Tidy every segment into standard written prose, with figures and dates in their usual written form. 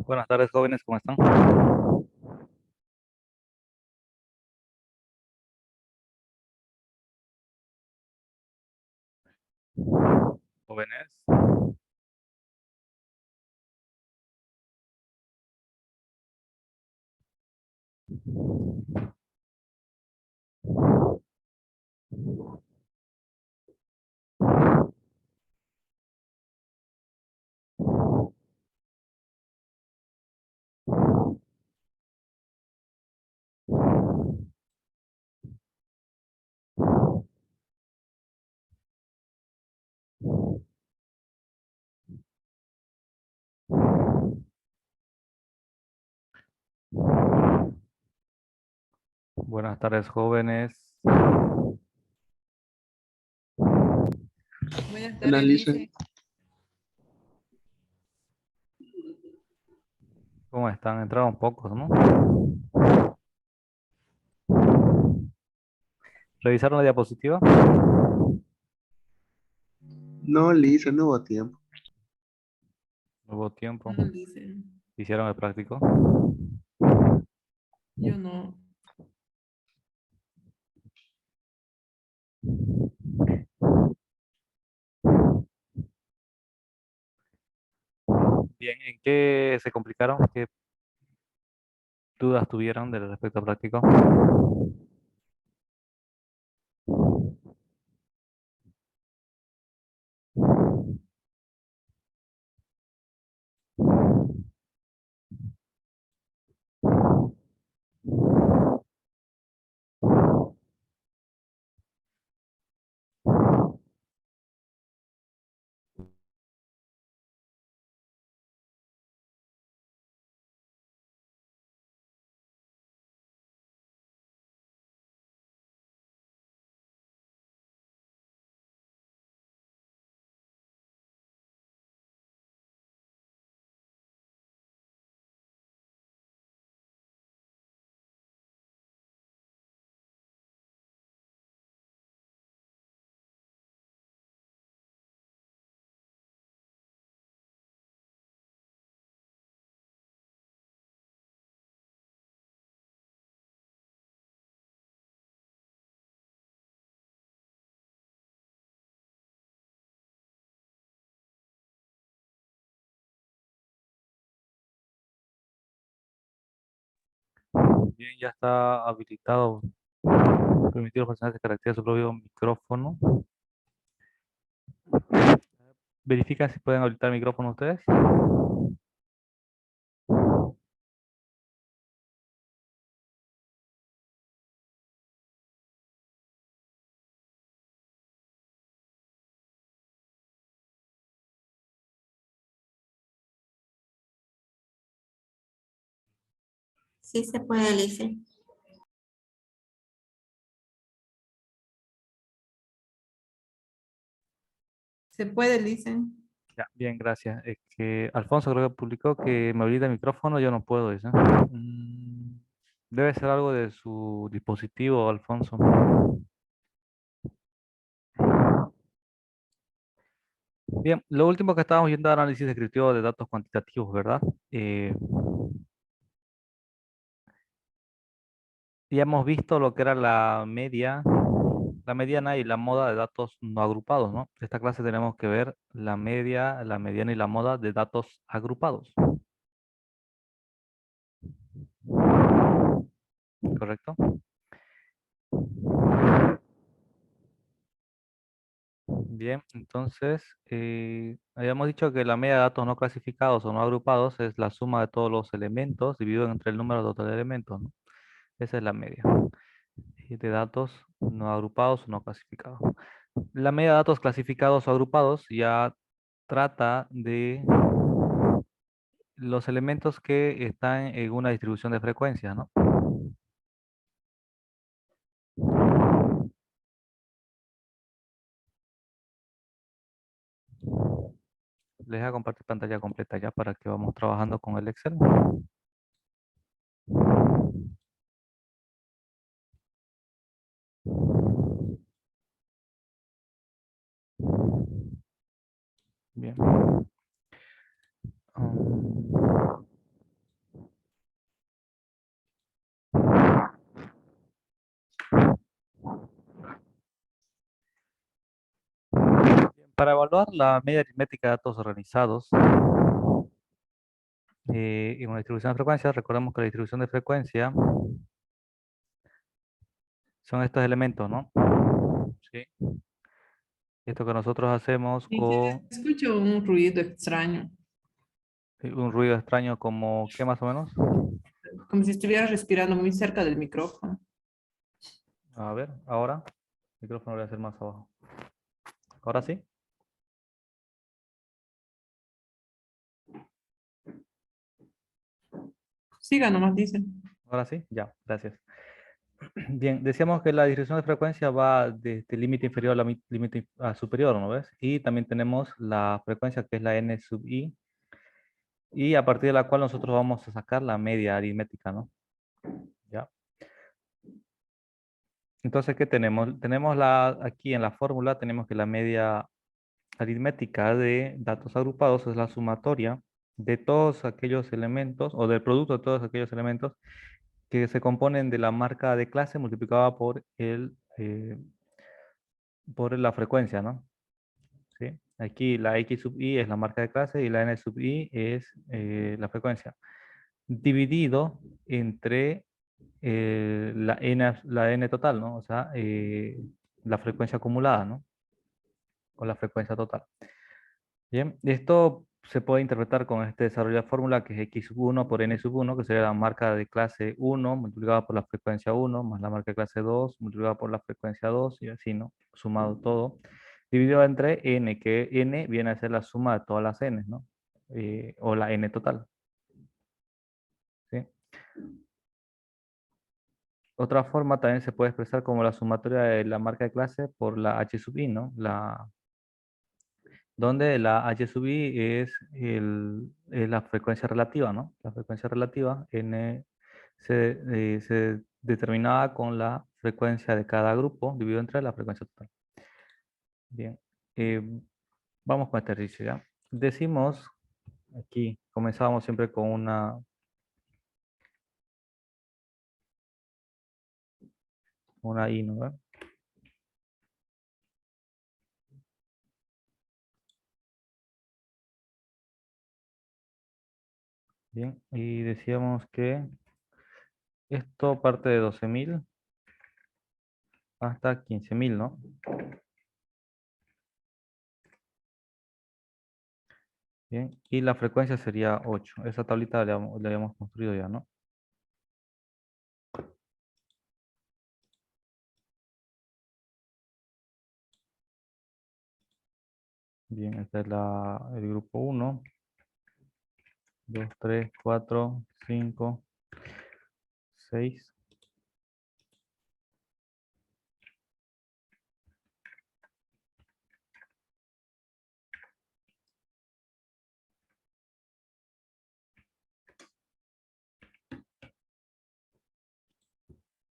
Buenas tardes, jóvenes, ¿cómo están? Jóvenes. Buenas tardes, jóvenes. Buenas tardes, Analicen. Lice. ¿Cómo están? Entraron pocos, ¿no? ¿Revisaron la diapositiva? No, Lisa, no hubo tiempo. No hubo tiempo. No, Lice. ¿Hicieron el práctico? Yo no. Bien, ¿en qué se complicaron? ¿Qué dudas tuvieron del respecto al práctico? Bien, ya está habilitado. Permitir a los personajes que caracterizan su propio micrófono. Verifica si pueden habilitar el micrófono ustedes. Sí se puede, Alicia. ¿Se puede, Lice? Ya, bien, gracias. Es que Alfonso creo que publicó que me habilita el micrófono, yo no puedo, dice. Debe ser algo de su dispositivo, Alfonso. Bien, lo último que estábamos viendo era análisis descriptivo de datos cuantitativos, ¿verdad? Ya hemos visto lo que era la media, la mediana y la moda de datos no agrupados, ¿no? En esta clase tenemos que ver la media, la mediana y la moda de datos agrupados. ¿Correcto? Bien, entonces habíamos dicho que la media de datos no clasificados o no agrupados es la suma de todos los elementos dividido entre el número total de elementos, ¿no? Esa es la media de datos no agrupados o no clasificados. La media de datos clasificados o agrupados ya trata de los elementos que están en una distribución de frecuencias, ¿no? Les voy a compartir pantalla completa ya para que vamos trabajando con el Excel. Bien. Para evaluar la media aritmética de datos organizados y una distribución de frecuencia, recordemos que la distribución de frecuencia son estos elementos, ¿no? Sí. Esto que nosotros hacemos Y se con escucha un ruido extraño, un ruido extraño como, ¿qué más o menos? como si estuvieras respirando muy cerca del micrófono. A ver, ahora. El micrófono lo voy a hacer más abajo. ¿Ahora sí? Siga nomás, dicen. ¿Ahora sí? Ya, gracias. Bien, decíamos que la distribución de frecuencia va desde el límite inferior a la límite superior, ¿no ves? Y también tenemos la frecuencia que es la n sub i, y a partir de la cual nosotros vamos a sacar la media aritmética, ¿no? ¿Ya? Entonces, ¿qué tenemos? Tenemos aquí en la fórmula, tenemos que la media aritmética de datos agrupados es la sumatoria de todos aquellos elementos, o del producto de todos aquellos elementos que se componen de la marca de clase multiplicada por la frecuencia, ¿no? ¿Sí? Aquí la x sub i es la marca de clase y la n sub i es la frecuencia. Dividido entre la n total, ¿no? O sea, la frecuencia acumulada, ¿no? O la frecuencia total. Bien, esto se puede interpretar con este desarrollo de fórmula que es x sub 1 por n sub 1, que sería la marca de clase 1 multiplicada por la frecuencia 1, más la marca de clase 2 multiplicada por la frecuencia 2, y así, ¿no? Sumado todo, dividido entre n, que n viene a ser la suma de todas las n, ¿no? O la n total. ¿Sí? Otra forma también se puede expresar como la sumatoria de la marca de clase por la h sub i, ¿no? Donde la h sub i es la frecuencia relativa, ¿no? La frecuencia relativa n se determinaba con la frecuencia de cada grupo dividido entre la frecuencia total. Bien, eh, vamos con este ejercicio, ¿ya? Decimos, aquí comenzamos siempre con una i, ¿no? Bien, y decíamos que esto parte de 12.000 hasta 15.000, ¿no? Bien, y la frecuencia sería 8. Esa tablita la habíamos construido ya, ¿no? Bien, este es el grupo 1, 2, 3, 4, 5, 6.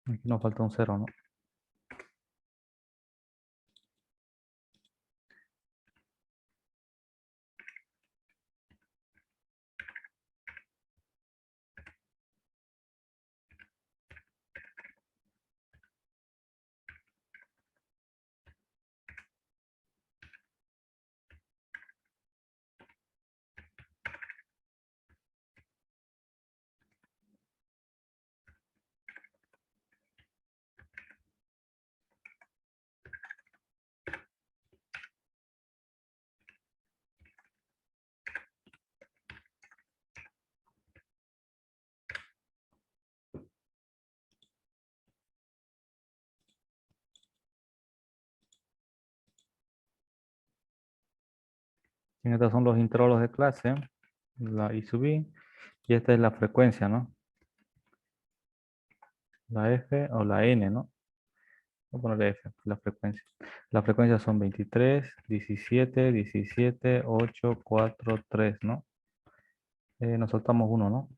Aquí nos falta un 0, ¿no? Y estos son los intervalos de clase, la i sub i, y esta es la frecuencia, ¿no? La f o la n, ¿no? Voy a ponerle f, la frecuencia. Las frecuencias son 23, 17, 17, 8, 4, 3, ¿no? Nos saltamos uno, ¿no?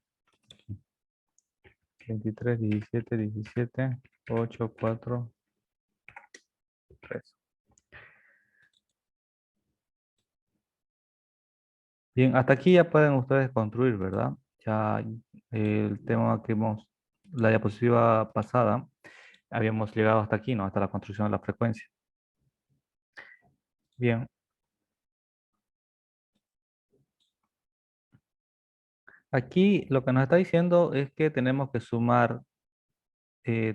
23, 17, 17, 8, 4, 3. Bien, hasta aquí ya pueden ustedes construir, ¿verdad? Ya el tema que la diapositiva pasada, habíamos llegado hasta aquí, ¿no? Hasta la construcción de la frecuencia. Bien, Aquí lo que nos está diciendo es que tenemos que sumar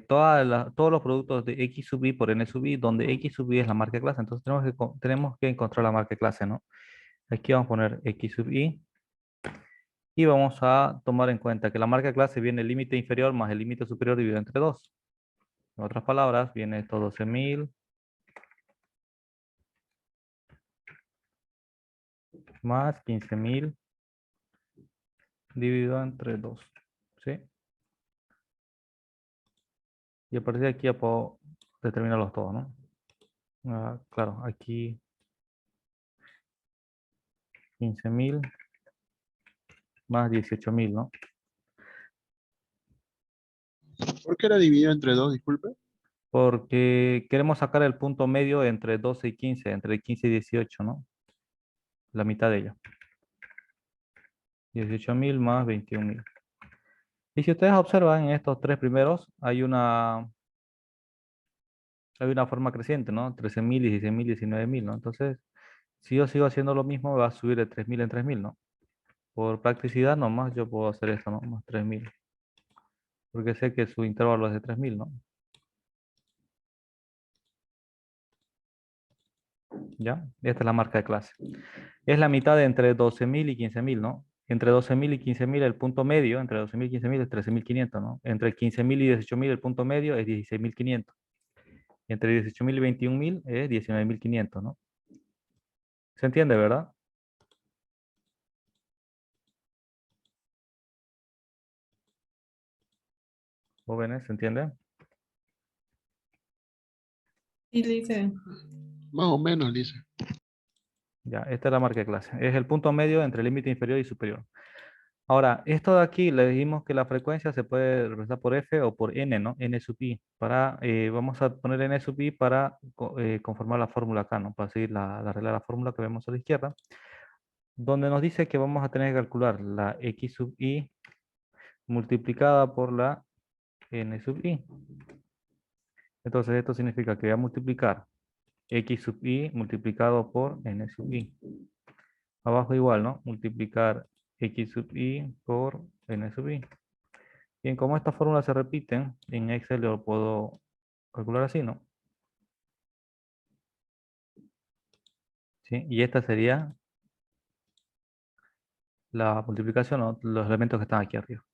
todos los productos de X sub i por N sub i, donde X sub i es la marca de clase. Entonces tenemos que encontrar la marca de clase, ¿no? Aquí vamos a poner X sub i y vamos a tomar en cuenta que la marca de clase viene el límite inferior más el límite superior dividido entre 2. En otras palabras, viene esto 12.000 más 15.000 dividido entre 2. ¿Sí? Y a partir de aquí ya puedo determinarlos todos, ¿no? Claro, aquí 15.000 más 18.000, ¿no? ¿Por qué era dividido entre dos, disculpe? Porque queremos sacar el punto medio entre 12 y 15, entre 15 y 18, ¿no? La mitad de ello. 18.000 más 21.000. Y si ustedes observan en estos tres primeros, hay una forma creciente, ¿no? 13.000, 16.000, 19.000, ¿no? Entonces, si yo sigo haciendo lo mismo, va a subir de 3.000 en 3.000, ¿no? Por practicidad nomás yo puedo hacer esto, ¿no? Más 3.000. Porque sé que su intervalo es de 3.000, ¿no? ¿Ya? Esta es la marca de clase. Es la mitad de entre 12.000 y 15.000, ¿no? Entre 12.000 y 15.000 el punto medio, entre 12.000 y 15.000 es 13.500, ¿no? Entre 15.000 y 18.000 el punto medio es 16.500. Entre 18.000 y 21.000 es 19.500, ¿no? ¿Se entiende, verdad? Jóvenes, ¿se entiende? Sí, Lice. Más o menos, Lisa. Ya, esta es la marca de clase. Es el punto medio entre el límite inferior y superior. Ahora, esto de aquí le dijimos que la frecuencia se puede representar por F o por N, ¿no? N sub I. Vamos a poner N sub I para conformar la fórmula acá, ¿no? Para seguir la regla de la fórmula que vemos a la izquierda, donde nos dice que vamos a tener que calcular la X sub I multiplicada por la N sub I. Entonces esto significa que voy a multiplicar X sub I multiplicado por N sub I. Abajo igual, ¿no? Multiplicar X sub I por N sub I. Bien, como estas fórmulas se repiten, en Excel lo puedo calcular así, ¿no? ¿Sí? Y esta sería la multiplicación, ¿no? Los elementos que están aquí arriba.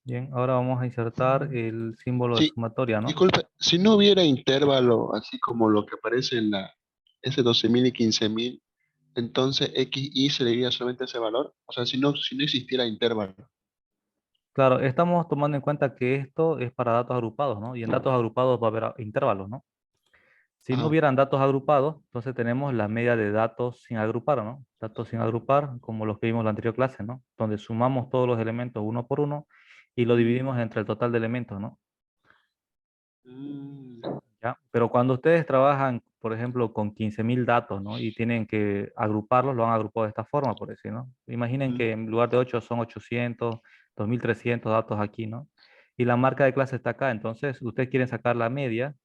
Bien, ahora vamos a insertar el símbolo de Sí, sumatoria, ¿no? disculpe, si no hubiera intervalo, así como lo que aparece en la S 12.000 y 15.000, entonces XY se le diría solamente ese valor. O sea, si no existiera intervalo. Claro, estamos tomando en cuenta que esto es para datos agrupados, ¿no? Y en datos agrupados va a haber intervalos, ¿no? Si no Ajá. hubieran datos agrupados, entonces tenemos la media de datos sin agrupar, ¿no? Datos sin agrupar, como los que vimos en la anterior clase, ¿no? Donde sumamos todos los elementos uno por uno y lo dividimos entre el total de elementos, ¿no? Mm, ¿Ya? Pero cuando ustedes trabajan, por ejemplo, con 15.000 datos, ¿no? Y tienen que agruparlos, lo han agrupado de esta forma, por decir, ¿no? Imaginen mm. que en lugar de 8 son 800, 2.300 datos aquí, ¿no? Y la marca de clase está acá, entonces ustedes quieren sacar la media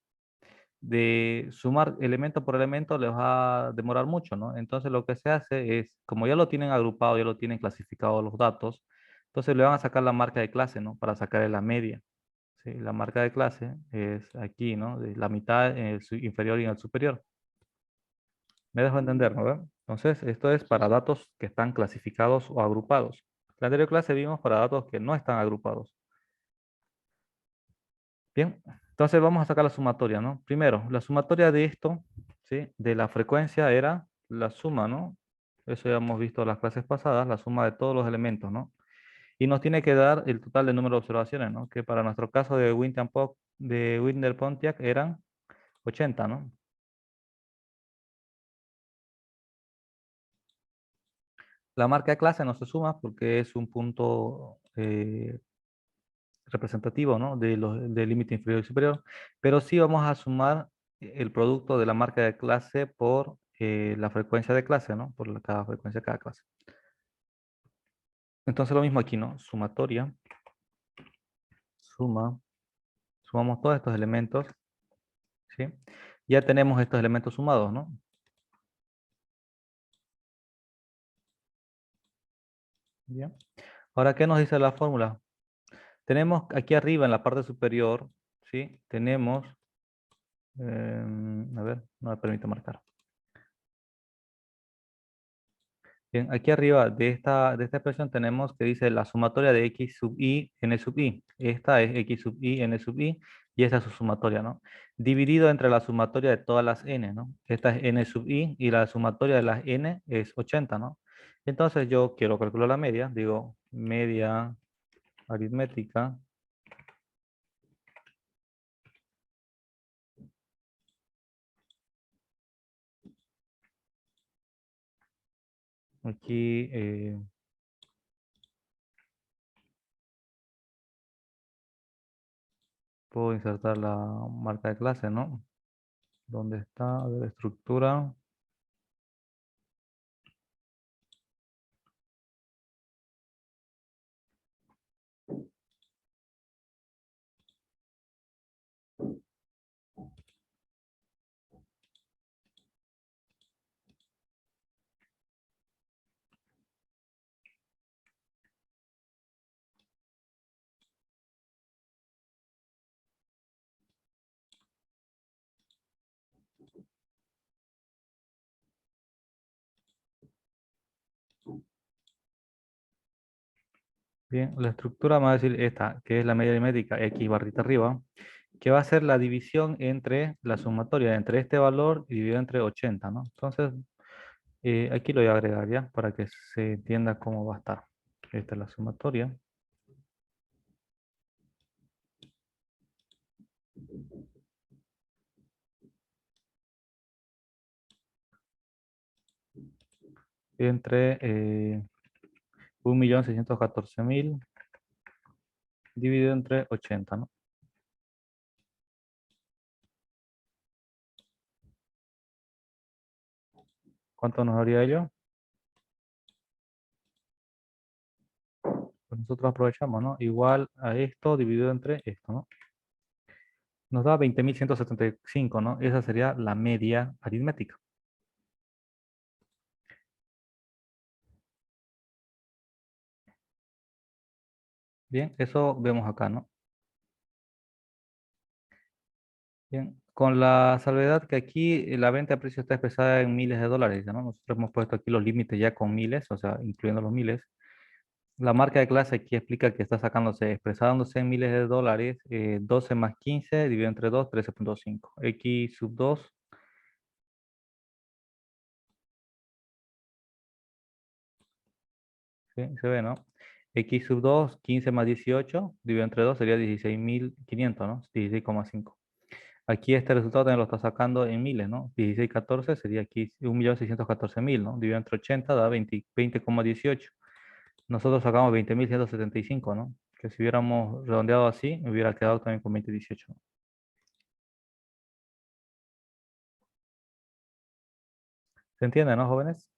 de sumar elemento por elemento les va a demorar mucho, ¿no? Entonces lo que se hace es, como ya lo tienen agrupado, ya lo tienen clasificado los datos, entonces le van a sacar la marca de clase, ¿no? Para sacar la media. ¿Sí? La marca de clase es aquí, ¿no? De la mitad en el inferior y en el superior. Me dejo entender, ¿no? ¿Ve? Entonces, esto es para datos que están clasificados o agrupados. La anterior clase vimos para datos que no están agrupados. Bien, entonces vamos a sacar la sumatoria, ¿no? Primero, la sumatoria de esto, ¿sí? De la frecuencia era la suma, ¿no? Eso ya hemos visto en las clases pasadas, la suma de todos los elementos, ¿no? Y nos tiene que dar el total de número de observaciones, ¿no? Que para nuestro caso de Winter Pontiac eran 80, ¿no? La marca de clase no se suma porque es un punto representativo, ¿no? Del límite inferior y superior, pero sí vamos a sumar el producto de la marca de clase por la frecuencia de clase, ¿no? Por cada frecuencia de cada clase. Entonces lo mismo aquí, ¿no? Sumatoria, sumamos todos estos elementos, ¿sí? Ya tenemos estos elementos sumados, ¿no? Bien. Ahora, ¿qué nos dice la fórmula? Tenemos aquí arriba en la parte superior, ¿sí? Tenemos, a ver, no me permite marcar. Bien, aquí arriba de esta expresión tenemos que dice la sumatoria de x sub i, n sub i. Esta es x sub i, n sub i, y esa es su sumatoria, ¿no? Dividido entre la sumatoria de todas las n, ¿no? Esta es n sub i y la sumatoria de las n es 80, ¿no? Entonces yo quiero calcular la media, digo media aritmética. Aquí puedo insertar la marca de clase, ¿no? ¿Dónde está? A ver, estructura. Bien, la estructura me va a decir esta, que es la media aritmética, x barrita arriba, que va a ser la división entre la sumatoria entre este valor y dividido entre 80, ¿no? Entonces, aquí lo voy a agregar ya para que se entienda cómo va a estar. Esta es la sumatoria. Entre 1.614.000 dividido entre 80, ¿no? ¿Cuánto nos daría ello? Pues nosotros aprovechamos, ¿no? Igual a esto dividido entre esto, ¿no? Nos da 20.175, ¿no? Esa sería la media aritmética. Bien, eso vemos acá, ¿no? Bien, con la salvedad que aquí la venta a precio está expresada en miles de dólares, ¿no? Nosotros hemos puesto aquí los límites ya con miles, o sea, incluyendo los miles. La marca de clase aquí explica que está sacándose, expresándose en miles de dólares, 12 más 15 dividido entre 2, 13.5. X sub 2, ¿sí? Se ve, ¿no? X sub 2, 15 más 18, dividido entre 2 sería 16.500, ¿no? 16,5. Aquí este resultado también lo está sacando en miles, ¿no? 16,14 sería aquí 1.614.000, ¿no? Dividido entre 80 da 20,18. Nosotros sacamos 20.175, ¿no? Que si hubiéramos redondeado así, hubiera quedado también con 20,18. ¿Se entiende, no, jóvenes?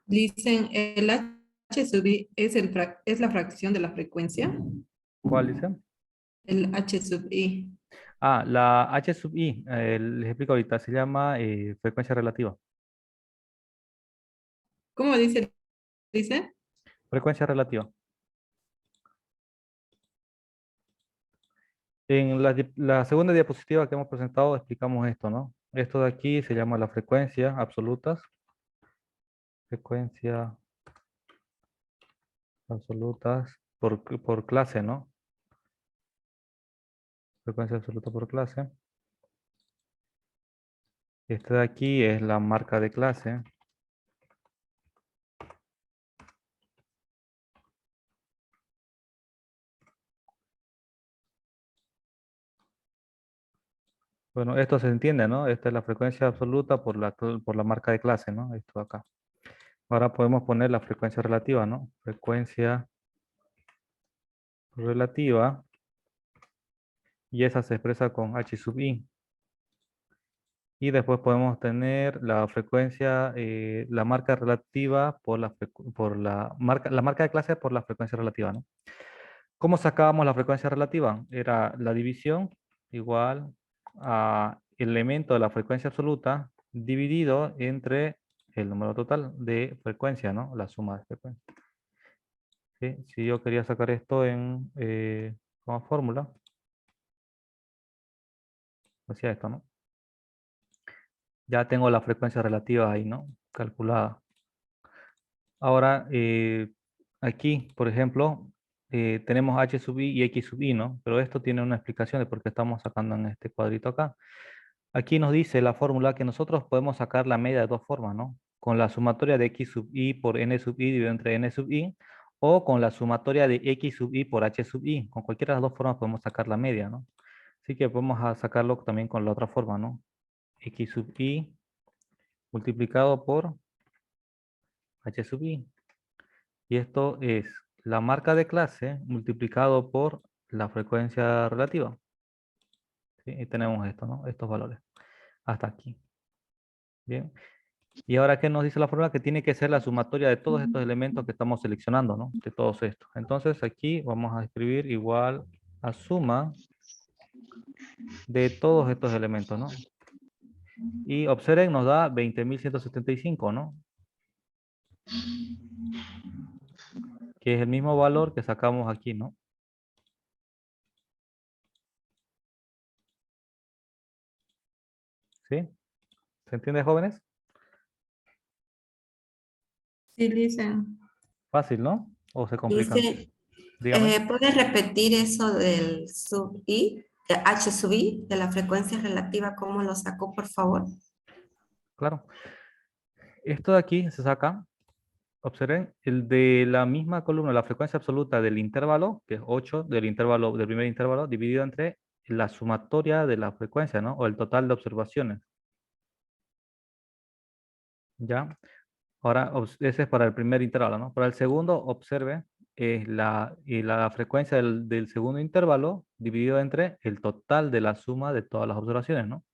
Dicen, el H sub i es, es la fracción de la frecuencia. ¿Cuál dice? El H sub i. Ah, la H sub i, les explico ahorita, se llama frecuencia relativa. ¿Cómo dice? Dice. Frecuencia relativa. En la segunda diapositiva que hemos presentado explicamos esto, ¿no? Esto de aquí se llama la frecuencia absolutas. Frecuencia absolutas por clase, ¿no? Frecuencia absoluta por clase. Este de aquí es la marca de clase. Bueno, esto se entiende, ¿no? Esta es la frecuencia absoluta por la marca de clase, ¿no? Esto de acá. Ahora podemos poner la frecuencia relativa, ¿no? Frecuencia relativa. Y esa se expresa con H sub i. Y después podemos tener la frecuencia, la marca relativa la marca de clase por la frecuencia relativa, ¿no? ¿Cómo sacábamos la frecuencia relativa? Era la división igual a el elemento de la frecuencia absoluta dividido entre el número total de frecuencia, ¿no? La suma de frecuencia. ¿sí? Si yo quería sacar esto en como fórmula, hacía esto, ¿no? Ya tengo la frecuencia relativa ahí, ¿no? Calculada. Ahora, aquí, por ejemplo, tenemos h sub i y x sub i, ¿no? Pero esto tiene una explicación de por qué estamos sacando en este cuadrito acá. Aquí nos dice la fórmula que nosotros podemos sacar la media de dos formas, ¿no? Con la sumatoria de x sub i por n sub i dividido entre n sub i, o con la sumatoria de x sub i por h sub i. Con cualquiera de las dos formas podemos sacar la media, ¿no? Así que podemos sacarlo también con la otra forma, ¿no? X sub i multiplicado por h sub i. Y esto es la marca de clase multiplicado por la frecuencia relativa. ¿Sí? Y tenemos esto, ¿no? Estos valores. Hasta aquí. Bien. Y ahora, ¿qué nos dice la fórmula? Que tiene que ser la sumatoria de todos estos elementos que estamos seleccionando, ¿no? De todos estos. Entonces, aquí vamos a escribir igual a suma de todos estos elementos, ¿no? Y observen, nos da 20.175, ¿no? Que es el mismo valor que sacamos aquí, ¿no? ¿Sí? ¿Se entiende, jóvenes? Sí, Lisa. Fácil, ¿no? ¿O se complica? Dice, Dígame. ¿puedes repetir eso del sub i, de h sub i, de la frecuencia relativa, cómo lo sacó, por favor? Claro. Esto de aquí se saca, observen, el de la misma columna, la frecuencia absoluta del intervalo, que es 8 del intervalo, del primer intervalo, dividido entre la sumatoria de la frecuencia, ¿no? O el total de observaciones. ¿Ya? Ahora, ese es para el primer intervalo, ¿no? Para el segundo, observe, es la frecuencia del segundo intervalo dividido entre el total de la suma de todas las observaciones, ¿no?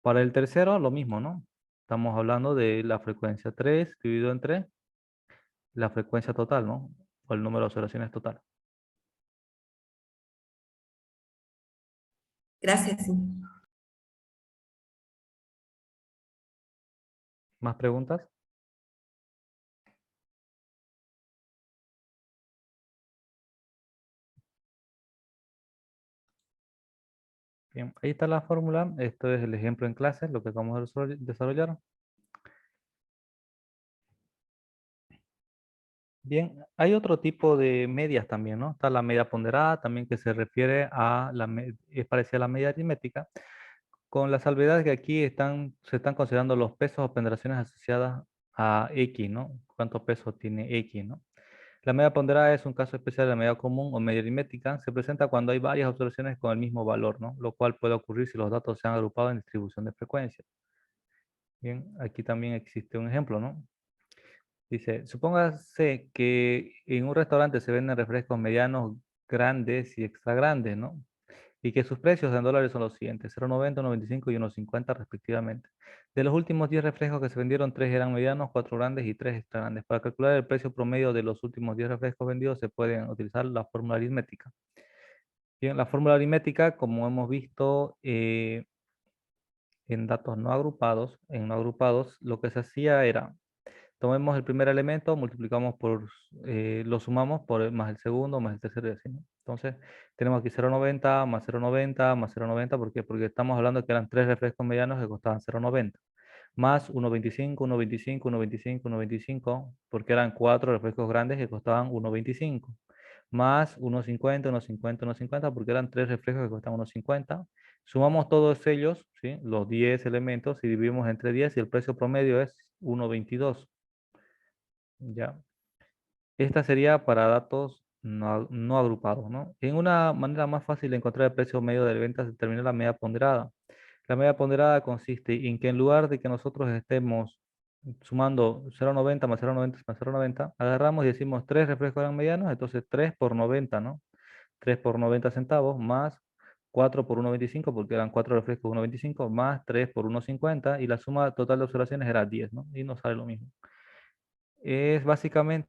Para el tercero, lo mismo, ¿no? Estamos hablando de la frecuencia 3 dividido entre la frecuencia total, ¿no? O el número de observaciones total. Gracias. Sí. ¿Más preguntas? Bien, ahí está la fórmula. Esto es el ejemplo en clase, lo que vamos a desarrollar. Bien, hay otro tipo de medias también, ¿no? Está la media ponderada, también que se refiere a es parecida a la media aritmética, con la salvedad que aquí se están considerando los pesos o ponderaciones asociadas a X, ¿no? ¿Cuánto peso tiene X, ¿no? La media ponderada es un caso especial de la media común o media aritmética. Se presenta cuando hay varias observaciones con el mismo valor, ¿no? Lo cual puede ocurrir si los datos se han agrupado en distribución de frecuencia. Bien, aquí también existe un ejemplo, ¿no? Dice, supóngase que en un restaurante se venden refrescos medianos, grandes y extra grandes, ¿no? Y que sus precios en dólares son los siguientes, 0,90, 1,25 y 1,50 respectivamente. De los últimos 10 refrescos que se vendieron, 3 eran medianos, 4 grandes y 3 extra grandes. Para calcular el precio promedio de los últimos 10 refrescos vendidos se pueden utilizar la fórmula aritmética. Bien, la fórmula aritmética, como hemos visto en datos no agrupados, lo que se hacía era tomemos el primer elemento, multiplicamos por, lo sumamos por más el segundo, más el tercero y así, ¿no? Entonces, tenemos aquí 0,90 más 0,90 más 0,90, ¿por qué? Porque estamos hablando que eran 3 refrescos medianos que costaban 0,90, más 1,25, 1,25, 1,25, 1,25, porque eran 4 refrescos grandes que costaban 1,25, más 1,50, 1,50, 1,50, porque eran 3 refrescos que costaban 1,50. Sumamos todos ellos, ¿sí? Los 10 elementos y dividimos entre 10 y el precio promedio es 1,22. Ya. Esta sería para datos no agrupados, ¿no? En una manera más fácil de encontrar el precio medio de venta se determina la media ponderada. La media ponderada consiste en que en lugar de que nosotros estemos sumando 0,90 más 0,90 más 0,90, agarramos y decimos 3 refrescos eran medianos, entonces 3 por 90, ¿no? 3 por 90 centavos más 4 por 1,25, porque eran 4 refrescos 1,25, más 3 por 1,50, y la suma total de observaciones era 10, ¿no? Y nos sale lo mismo. Es básicamente